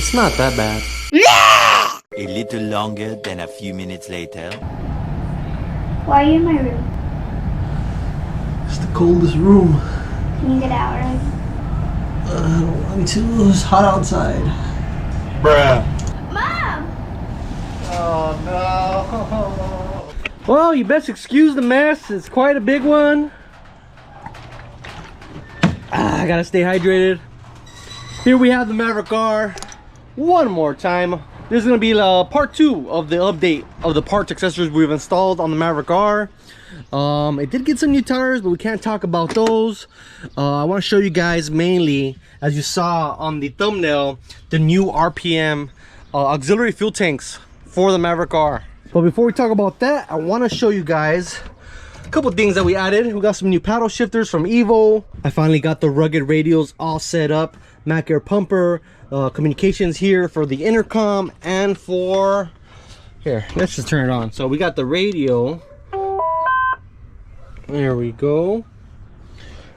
It's not that bad. A little longer than a few minutes later. Why are you in my room? It's the coldest room. Can you get out already? I don't want to. It's hot outside. Bruh. Mom! Oh no. Well, you best excuse the mess. It's quite a big one. I gotta stay hydrated. Here we have the Maverick R. One more time. This is gonna be part 2 of the update of the parts accessories we've installed on the Maverick R. It did get some new tires, but we can't talk about those. I want to show you guys mainly, as you saw on the thumbnail, the new RPM auxiliary fuel tanks for the Maverick R. But before we talk about that, I want to show you guys a couple things that we added. We got some new paddle shifters from Evo. I finally got the rugged radials all set up. Mac Air pumper, communications here for the intercom and for... Here, let's just turn it on. So we got the radio. There we go.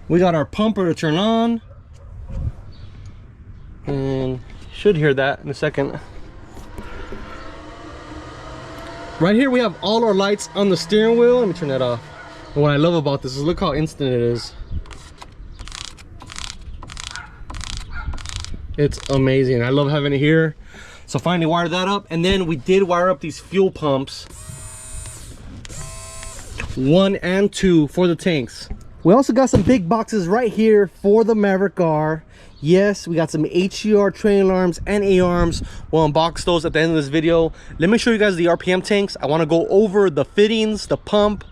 We got our pumper to turn on. And you should hear that in a second. Right here we have all our lights on the steering wheel. Let me turn that off. And what I love about this is look how instant it is. It's amazing. I love having it here. So finally wired that up, and then we did wire up these fuel pumps, 1 and 2 for the tanks. We also got some big boxes right here for the Maverick R. Yes, we got some HCR train alarms and A-arms. We'll unbox those at the end of this video. Let me show you guys the RPM tanks. I want to go over the fittings, the pump,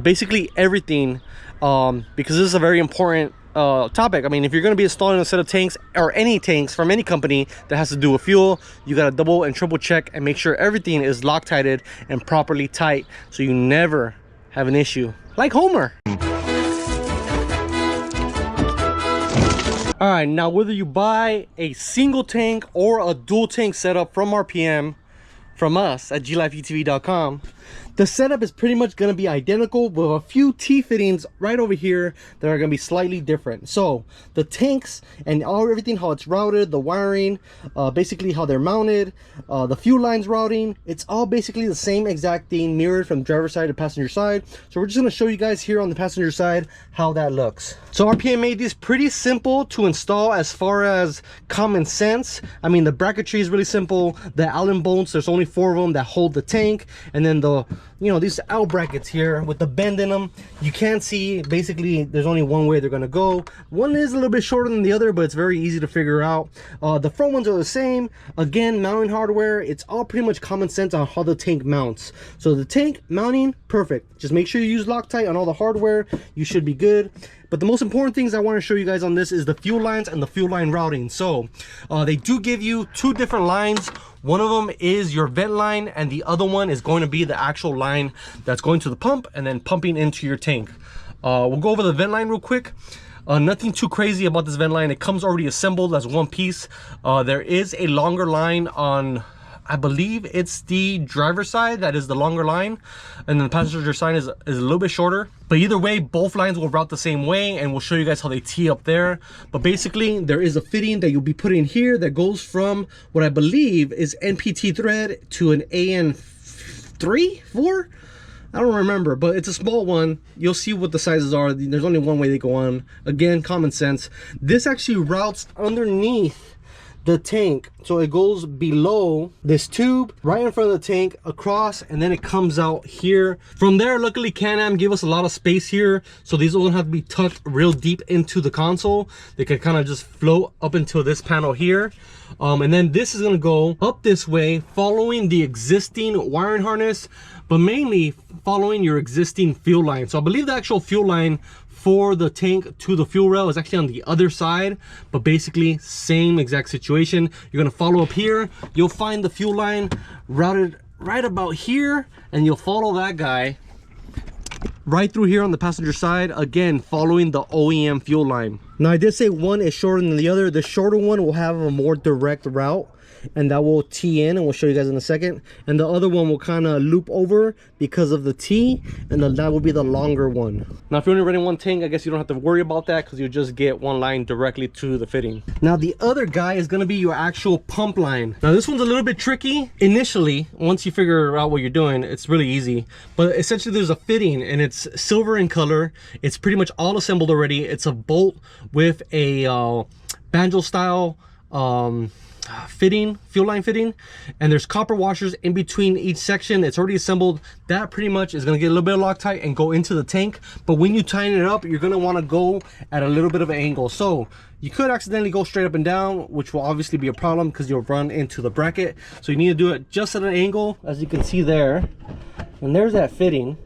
basically everything, because this is a very important topic. I mean, if you're going to be installing a set of tanks or any tanks from any company that has to do with fuel, you got to double and triple check and make sure everything is Loctited and properly tight, so you never have an issue like Homer. All right, now whether you buy a single tank or a dual tank setup from RPM, from us at glifeutv.com, the setup is pretty much going to be identical with a few T-fittings right over here that are going to be slightly different. So the tanks and everything, how it's routed, the wiring, basically how they're mounted, the fuel lines routing, it's all basically the same exact thing, mirrored from driver's side to passenger side. So we're just going to show you guys here on the passenger side how that looks. So RPM made this pretty simple to install as far as common sense. I mean, the bracketry is really simple. The Allen bolts, there's only 4 of them that hold the tank, and then the, you know, these L brackets here with the bend in them, you can't see. Basically there's only one way they're going to go. One is a little bit shorter than the other, but it's very easy to figure out. The front ones are the same. Again, mounting hardware, it's all pretty much common sense on how the tank mounts. So the tank mounting, perfect. Just make sure you use Loctite on all the hardware, you should be good. But the most important things I want to show you guys on this is the fuel lines and the fuel line routing. So they do give you 2 different lines. One of them is your vent line, and the other one is going to be the actual line that's going to the pump and then pumping into your tank. We'll go over the vent line real quick. Nothing too crazy about this vent line. It comes already assembled as one piece. There is a longer line on, I believe it's the driver's side that is the longer line, and then the passenger side is a little bit shorter. But either way, both lines will route the same way, and we'll show you guys how they tee up there. But basically, there is a fitting that you'll be putting here that goes from what I believe is NPT thread to an AN3, 4? I don't remember, but it's a small one. You'll see what the sizes are. There's only one way they go on. Again, common sense. This actually routes underneath the tank, so it goes below this tube right in front of the tank, across, and then it comes out here. From there, luckily Can-Am gave us a lot of space here, so these don't have to be tucked real deep into the console. They can kind of just float up until this panel here, and then this is going to go up this way following the existing wiring harness, but mainly following your existing fuel line. So I believe the actual fuel line for the tank to the fuel rail is actually on the other side, but basically same exact situation. You're gonna follow up here, you'll find the fuel line routed right about here, and you'll follow that guy right through here on the passenger side, again following the OEM fuel line. Now I did say one is shorter than the other. The shorter one will have a more direct route, and that will tee in, and we'll show you guys in a second. And the other one will kind of loop over because of the tee, and then that will be the longer one. Now if you're only running one tank, I guess you don't have to worry about that because you just get one line directly to the fitting. Now the other guy is going to be your actual pump line. Now this one's a little bit tricky initially. Once you figure out what you're doing, it's really easy. But essentially there's a fitting, and it's silver in color. It's pretty much all assembled already. It's a bolt with a banjo style fitting, fuel line fitting, and there's copper washers in between each section. It's already assembled. That pretty much is going to get a little bit of Loctite and go into the tank, but when you tighten it up, you're going to want to go at a little bit of an angle. So you could accidentally go straight up and down, which will obviously be a problem because you'll run into the bracket. So you need to do it just at an angle, as you can see there. And there's that fitting,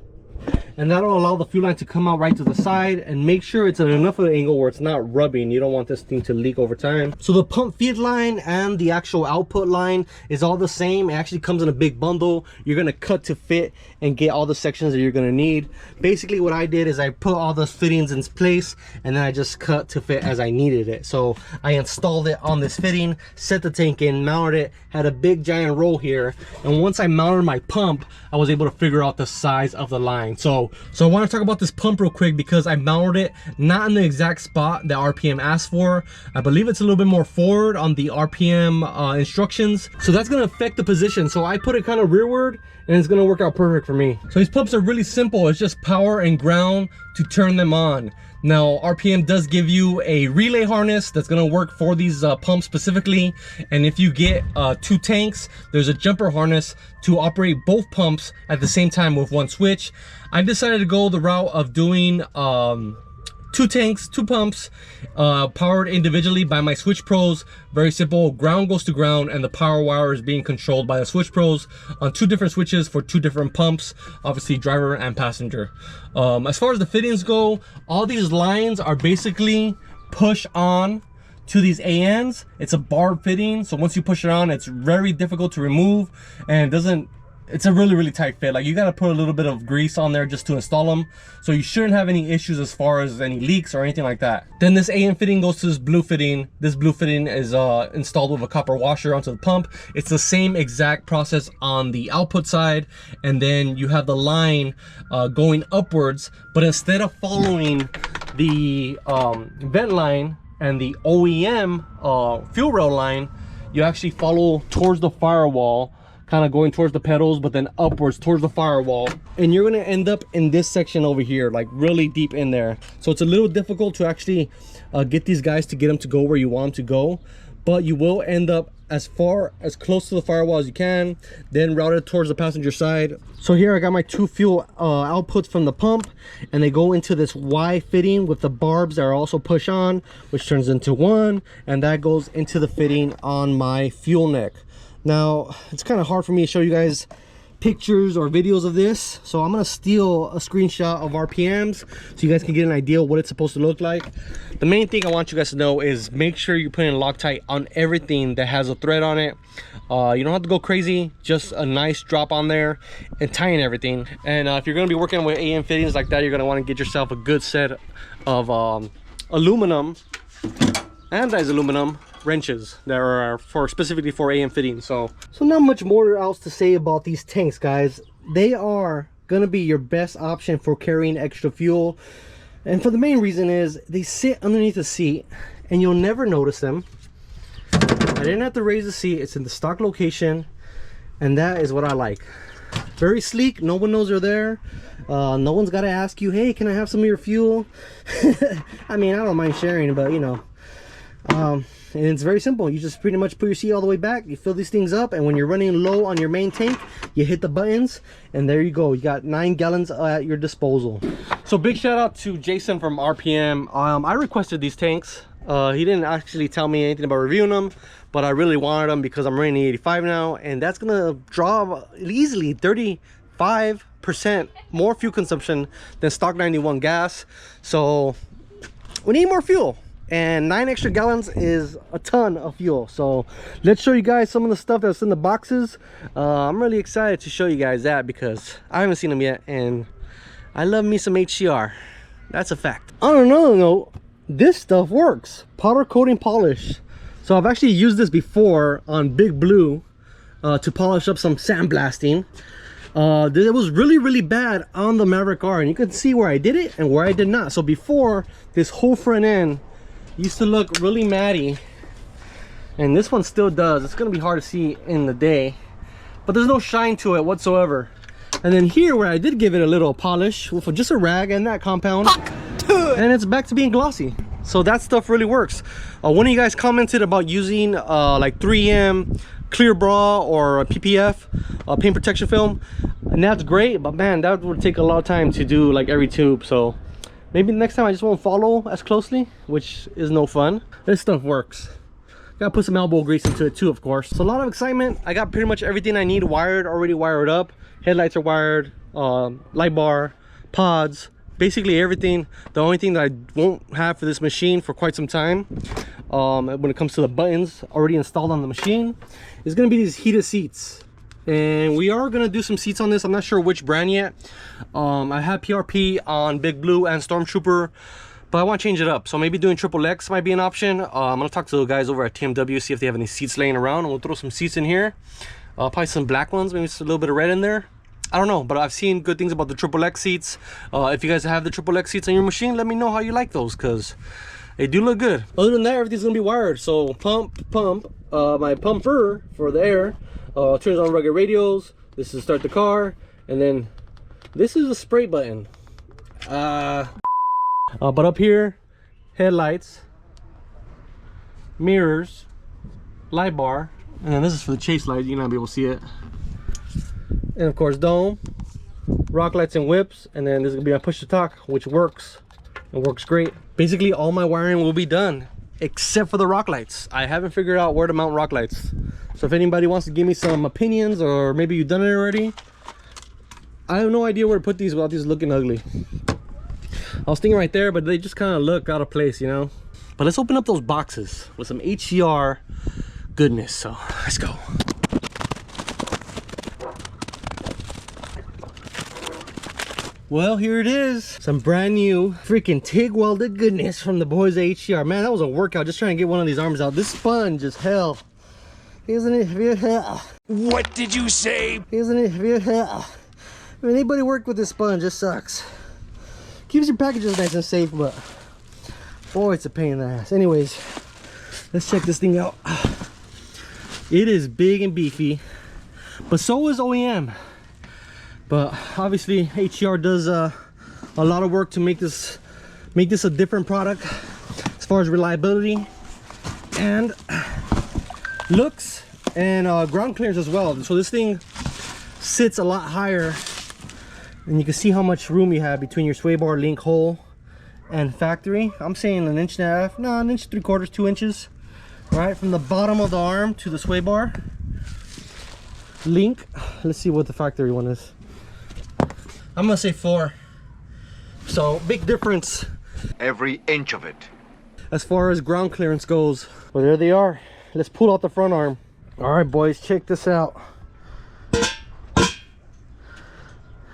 and that'll allow the fuel line to come out right to the side, and make sure it's at enough of an angle where it's not rubbing. You don't want this thing to leak over time. So the pump feed line and the actual output line is all the same. It actually comes in a big bundle. You're going to cut to fit and get all the sections that you're going to need. Basically what I did is I put all the fittings in place, and then I just cut to fit as I needed it. So I installed it on this fitting, set the tank in, mounted it, had a big giant roll here, and once I mounted my pump, I was able to figure out the size of the line. So I want to talk about this pump real quick because I mounted it not in the exact spot that RPM asked for. I believe it's a little bit more forward on the RPM instructions, so that's going to affect the position. So I put it kind of rearward, and it's going to work out perfect for me. So these pumps are really simple. It's just power and ground to turn them on. Now RPM does give you a relay harness that's going to work for these pumps specifically, and if you get 2 tanks, there's a jumper harness to operate both pumps at the same time with one switch. I decided to go the route of doing 2 tanks, 2 pumps, powered individually by my Switch Pros. Very simple. Ground goes to ground, and the power wire is being controlled by the Switch Pros on 2 different switches for 2 different pumps, obviously driver and passenger. As far as the fittings go, all these lines are basically push on to these ANs. It's a barb fitting, so once you push it on, it's very difficult to remove, and it's a really tight fit. Like, you got to put a little bit of grease on there just to install them, so you shouldn't have any issues as far as any leaks or anything like that. Then this AN fitting goes to this blue fitting. This blue fitting is installed with a copper washer onto the pump. It's the same exact process on the output side, and then you have the line going upwards, but instead of following the vent line and the OEM fuel rail line, you actually follow towards the firewall, kind of going towards the pedals, but then upwards towards the firewall, and you're going to end up in this section over here, like really deep in there. So it's a little difficult to actually get these guys to get them to go where you want them to go, but you will end up as close to the firewall as you can, then routed towards the passenger side. So here I got my 2 fuel outputs from the pump, and they go into this Y fitting with the barbs that are also push on, which turns into 1, and that goes into the fitting on my fuel neck. Now it's kind of hard for me to show you guys pictures or videos of this, so I'm gonna steal a screenshot of RPMs so you guys can get an idea of what it's supposed to look like. The main thing I want you guys to know is make sure you're putting Loctite on everything that has a thread on it. You don't have to go crazy, just a nice drop on there and tying everything. And if you're going to be working with AN fittings like that, you're going to want to get yourself a good set of aluminum and aluminum wrenches that are specifically for AN fittings. So not much more else to say about these tanks, guys. They are gonna be your best option for carrying extra fuel, and for the main reason is they sit underneath the seat and you'll never notice them. I didn't have to raise the seat, it's in the stock location, and that is what I like. Very sleek, no one knows they're there. No one's got to ask you, hey, can I have some of your fuel? I mean, I don't mind sharing, but you know, and it's very simple. You just pretty much put your seat all the way back, you fill these things up, and when you're running low on your main tank, you hit the buttons, and there you go. You got 9 gallons at your disposal. So big shout out to Jason from RPM. I requested these tanks. He didn't actually tell me anything about reviewing them, but I really wanted them because I'm running the 85 now, and that's gonna draw easily 35% more fuel consumption than stock 91 gas. So we need more fuel, and 9 extra gallons is a ton of fuel. So let's show you guys some of the stuff that's in the boxes. I'm really excited to show you guys that because I haven't seen them yet, and I love me some HCR. That's a fact. On another note, this stuff works. Powder coating polish. So I've actually used this before on Big Blue to polish up some sandblasting. It was really bad on the Maverick R, and you can see where I did it and where I did not. So before, this whole front end used to look really matty, and this one still does. It's gonna be hard to see in the day, but there's no shine to it whatsoever. And then here, where I did give it a little polish with just a rag and that compound, and it's back to being glossy. So that stuff really works. One of you guys commented about using like 3M clear bra or PPF paint protection film, and that's great, but man, that would take a lot of time to do like every tube. So maybe next time I just won't follow as closely, which is no fun. This stuff works. Gotta put some elbow grease into it too, of course. So a lot of excitement. I got pretty much everything I need wired, already wired up. Headlights are wired, light bar, pods, basically everything. The only thing that I won't have for this machine for quite some time, when it comes to the buttons already installed on the machine, is going to be these heated seats. And we are going to do some seats on this. I'm not sure which brand yet. I have PRP on Big Blue and Stormtrooper, but I want to change it up. So maybe doing XXX might be an option. I'm going to talk to the guys over at TMW, see if they have any seats laying around, and we'll throw some seats in here. Probably some black ones, maybe just a little bit of red in there. I don't know, but I've seen good things about the XXX seats. If you guys have the XXX seats on your machine, let me know how you like those, because they do look good. Other than that, everything's gonna be wired. So my pumper for the air turns on rugged radios. This is start the car, and then this is a spray button. But up here, headlights, mirrors, light bar, and then this is for the chase light. You're not be able to see it. And of course, dome, rock lights and whips, and then this is gonna be on push to talk, which works. It works great. Basically, all my wiring will be done except for the rock lights. I haven't figured out where to mount rock lights. So if anybody wants to give me some opinions, or maybe you've done it already, I have no idea where to put these without these looking ugly. I was thinking right there, but they just kind of look out of place, you know. But let's open up those boxes with some HCR goodness. So let's go. Well, here it is. Some brand new freaking TIG welded goodness from the boys at HCR. Man, that was a workout just trying to get one of these arms out. This sponge is hell. Isn't it? What did you say? Isn't it? If anybody worked with this sponge, it sucks. Keeps your packages nice and safe, but boy, it's a pain in the ass. Anyways, let's check this thing out. It is big and beefy, but so is OEM. But obviously HCR does a lot of work to make this a different product as far as reliability and looks and ground clearance as well. So this thing sits a lot higher, and you can see how much room you have between your sway bar link hole and factory. I'm saying 1.5 inches, no, 1 3/4 inches, 2 inches, right from the bottom of the arm to the sway bar link. Let's see what the factory one is. I'm gonna say 4. So big difference, every inch of it, as far as ground clearance goes. Well, there they are. Let's pull out the front arm. All right, boys, check this out.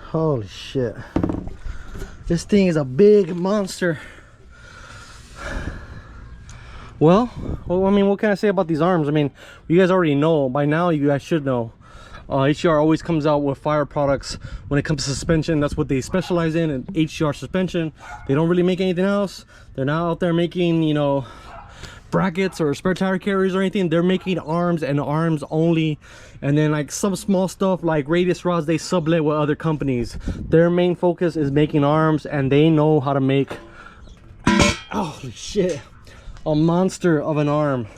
Holy shit, this thing is a big monster. Well, I mean, what can I say about these arms? I mean, you guys already know by now. You guys should know. HCR always comes out with fire products when it comes to suspension. That's what they specialize in HCR suspension. They don't really make anything else. They're not out there making, you know, brackets or spare tire carriers or anything. They're making arms and arms only, and then like some small stuff like radius rods they sublet with other companies. Their main focus is making arms, and they know how to make, holy shit, a monster of an arm.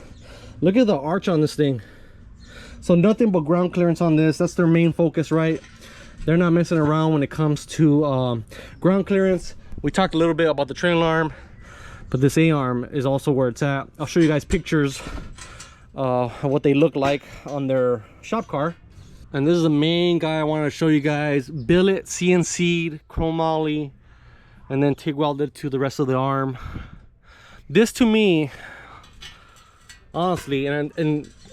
Look at the arch on this thing. So nothing but ground clearance on this. That's their main focus, right? They're not messing around when it comes to ground clearance. We talked a little bit about the trail arm, but this A-arm is also where it's at. I'll show you guys pictures of what they look like on their shop car. And this is the main guy I wanted to show you guys. Billet, CNC'd, chromoly, and then TIG welded to the rest of the arm. This to me, honestly, and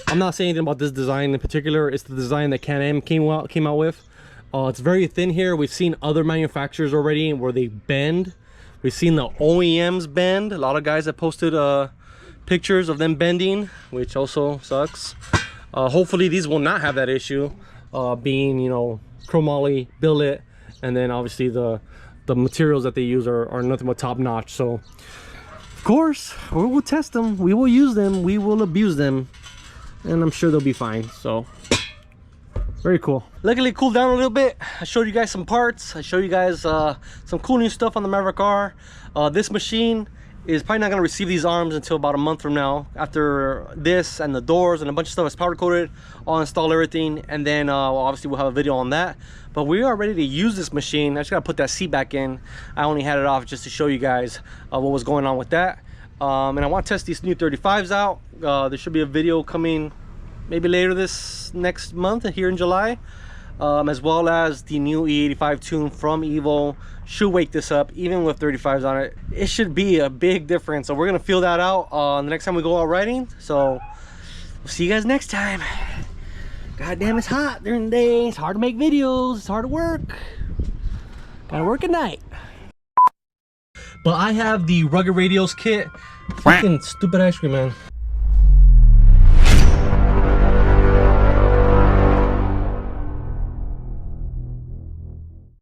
I'm not saying anything about this design in particular. It's the design that Can-Am came out with. It's very thin here. We've seen other manufacturers already where they bend. We've seen the OEMs bend. A lot of guys have posted pictures of them bending, which also sucks. Hopefully these will not have that issue, being, you know, chromoly, billet, and then obviously the materials that they use are nothing but top notch. So of course we will test them, we will use them, we will abuse them, and I'm sure they'll be fine. So very cool. Luckily it cooled down a little bit. I showed you guys some parts, I showed you guys some cool new stuff on the Maverick R. This machine is probably not going to receive these arms until about a month from now. After this and the doors and a bunch of stuff is powder coated, I'll install everything, and then obviously we'll have a video on that. But we are ready to use this machine. I just gotta put that seat back in. I only had it off just to show you guys what was going on with that. And I want to test these new 35s out. There should be a video coming maybe later this next month here in July, as well as the new E85 tune from Evo. Should wake this up. Even with 35s on it, it should be a big difference. So we're gonna feel that out the next time we go out riding. So we'll see you guys next time. God damn, it's hot during the day. It's hard to make videos. It's hard to work. Gotta work at night. But I have the Rugged Radios kit. Fucking stupid ice cream, man.